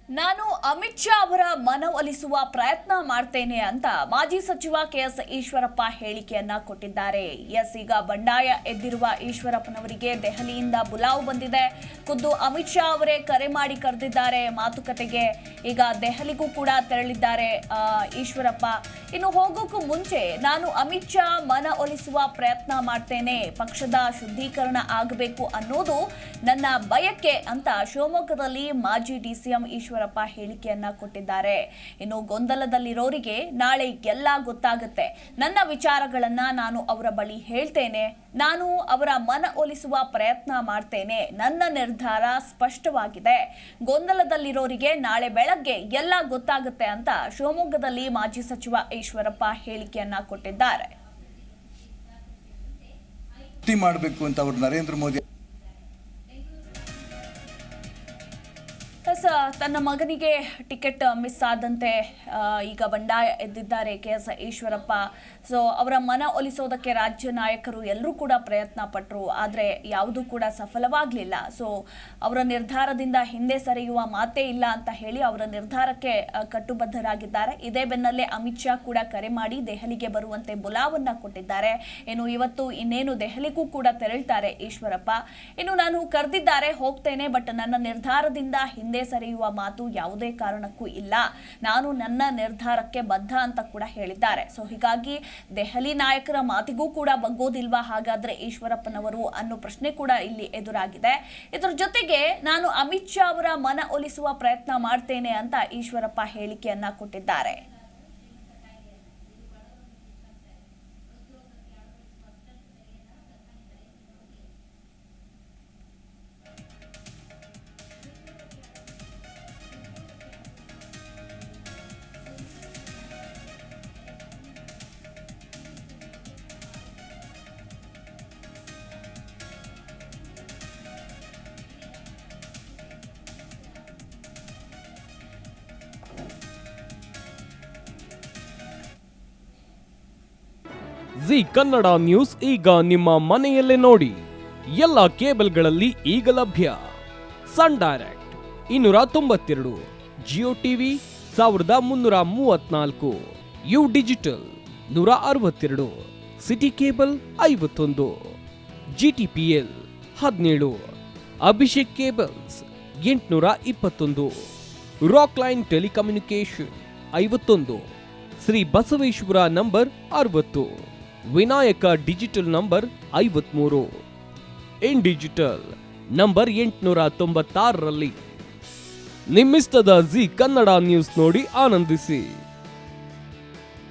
ನಾನು ಅಮಿತ್ ಶಾ ಅವರ ಮನವೊಲಿಸುವ ಪ್ರಯತ್ನ ಮಾಡ್ತೇನೆ ಅಂತ ಮಾಜಿ ಸಚಿವ ಕೆಎಸ್ ಈಶ್ವರಪ್ಪ ಹೇಳಿಕೆಯನ್ನ ಕೊಟ್ಟಿದ್ದಾರೆ. ಈಗ ಬಂಡಾಯ ಎದ್ದಿರುವ ಈಶ್ವರಪ್ಪನವರಿಗೆ ದೆಹಲಿಯಿಂದ ಬುಲಾವ್ ಬಂದಿದೆ. ಖುದ್ದು ಅಮಿತ್ ಶಾ ಅವರೇ ಕರೆ ಮಾಡಿ ಕರೆದಿದ್ದಾರೆ ಮಾತುಕತೆಗೆ. ಈಗ ದೆಹಲಿಗೂ ಕೂಡ ತೆರಳಿದ್ದಾರೆ ಈಶ್ವರಪ್ಪ. ಇನ್ನು ಹೋಗೋಕ್ಕೂ ಮುಂಚೆ ನಾನು ಅಮಿತ್ ಶಾ ಮನವೊಲಿಸುವ ಪ್ರಯತ್ನ ಮಾಡ್ತೇನೆ, ಪಕ್ಷದ ಶುದ್ಧೀಕರಣ ಆಗಬೇಕು ಅನ್ನೋದು ನನ್ನ ಬಯಕೆ ಅಂತ ಶಿವಮೊಗ್ಗದಲ್ಲಿ ಮಾಜಿ ಡಿಸಿಎಂ ಈಶ್ವರಪ್ಪ ಹೇಳಿಕೆಯನ್ನ ಕೊಟ್ಟಿದ್ದಾರೆ. ಇನ್ನು ಗೊಂದಲದಲ್ಲಿರೋರಿಗೆ ನಾಳೆ ಎಲ್ಲ ಗೊತ್ತಾಗುತ್ತೆ. ನನ್ನ ವಿಚಾರಗಳನ್ನ ನಾನು ಅವರ ಬಳಿ ಹೇಳ್ತೇನೆ, ನಾನು ಅವರ ಮನವೊಲಿಸುವ ಪ್ರಯತ್ನ ಮಾಡ್ತೇನೆ. ನನ್ನ ನಿರ್ಧಾರ ಸ್ಪಷ್ಟವಾಗಿದೆ. ಗೊಂದಲದಲ್ಲಿರೋರಿಗೆ ನಾಳೆ ಬೆಳಗ್ಗೆ ಎಲ್ಲ ಗೊತ್ತಾಗುತ್ತೆ ಅಂತ ಶಿವಮೊಗ್ಗದಲ್ಲಿ ಮಾಜಿ ಸಚಿವ ಈಶ್ವರಪ್ಪ ಹೇಳಿಕೆಯನ್ನ ಕೊಟ್ಟಿದ್ದಾರೆ. ಮಾಡಬೇಕು ಅಂತ ಅವರು ನರೇಂದ್ರ ಮೋದಿ ತನ್ನ ಮಗನಿಗೆ ಟಿಕೆಟ್ ಮಿಸ್ ಆದಂತೆ ಈಗ ಬಂಡಾಯ ಎದ್ದಿದ್ದಾರೆ ಕೆಎಸ್ ಈಶ್ವರಪ್ಪ. ಅವರ ಮನ ಒಲಿಸೋದಕ್ಕೆ ರಾಜ್ಯ ನಾಯಕರು ಎಲ್ಲರೂ ಕೂಡ ಪ್ರಯತ್ನ ಪಟ್ಟರು, ಆದರೆ ಯಾವುದೂ ಕೂಡ ಸಫಲವಾಗಲಿಲ್ಲ. ಅವರ ನಿರ್ಧಾರದಿಂದ ಹಿಂದೆ ಸರಿಯುವ ಮಾತೇ ಇಲ್ಲ ಅಂತ ಹೇಳಿ ಅವರ ನಿರ್ಧಾರಕ್ಕೆ ಕಟ್ಟುಬದ್ಧರಾಗಿದ್ದಾರೆ. ಇದೇ ಬೆನ್ನಲ್ಲೇ ಅಮಿತ್ ಶಾ ಕೂಡ ಕರೆ ಮಾಡಿ ದೆಹಲಿಗೆ ಬರುವಂತೆ ಬುಲಾವನ್ನ ಕೊಟ್ಟಿದ್ದಾರೆ. ಇವತ್ತು ಇನ್ನೇನು ದೆಹಲಿಗೂ ಕೂಡ ತೆರಳುತ್ತಾರೆ ಈಶ್ವರಪ್ಪ. ನಾನು ಕರೆದಿದ್ದಾರೆ, ಹೋಗ್ತೇನೆ, ಬಟ್ ನನ್ನ ನಿರ್ಧಾರದಿಂದ ಹಿಂದೆ ಸರಿಯುವ ಮಾತು ಯಾವುದೇ ಕಾರಣಕ್ಕೂ ಇಲ್ಲ. ನಾನು ನನ್ನ ನಿರ್ಧಾರಕ್ಕೆ ಬದ್ಧ ಅಂತ ಕೂಡ ಹೇಳಿದ್ದಾರೆ. ಹೀಗಾಗಿ ದೆಹಲಿ ನಾಯಕರ ಮಾತಿಗೂ ಕೂಡ ಬಗ್ಗೋದಿಲ್ವಾ ಹಾಗಾದ್ರೆ ಈಶ್ವರಪ್ಪನವರು ಅನ್ನೋ ಪ್ರಶ್ನೆ ಕೂಡ ಇಲ್ಲಿ ಎದುರಾಗಿದೆ. ಇದರ ಜೊತೆಗೆ ನಾನು ಅಮಿತ್ ಶಾ ಅವರ ಮನ ಒಲಿಸುವ ಪ್ರಯತ್ನ ಮಾಡ್ತೇನೆ ಅಂತ ಈಶ್ವರಪ್ಪ ಹೇಳಿಕೆಯನ್ನ ಕೊಟ್ಟಿದ್ದಾರೆ. ಜಿ ಕನ್ನಡ ನ್ಯೂಸ್ ಈಗ ನಿಮ್ಮ ಮನೆಯಲ್ಲೇ ನೋಡಿ. ಎಲ್ಲ ಕೇಬಲ್ಗಳಲ್ಲಿ ಈಗ ಲಭ್ಯ. Sun Direct 292, Jio TV 1334, U Digital 162, City Cable 51, GTPL 17, Abhishek cables 821, Rock Line telecommunication 51, Shri Basaveshwara number 60, Vinayaka digital number 53, in digital number 896ರಲ್ಲಿ. ನಿಮ್ಮಿಷ್ಟದ ಜಿ ಕನ್ನಡ ನ್ಯೂಸ್ ನೋಡಿ ಆನಂದಿಸಿ.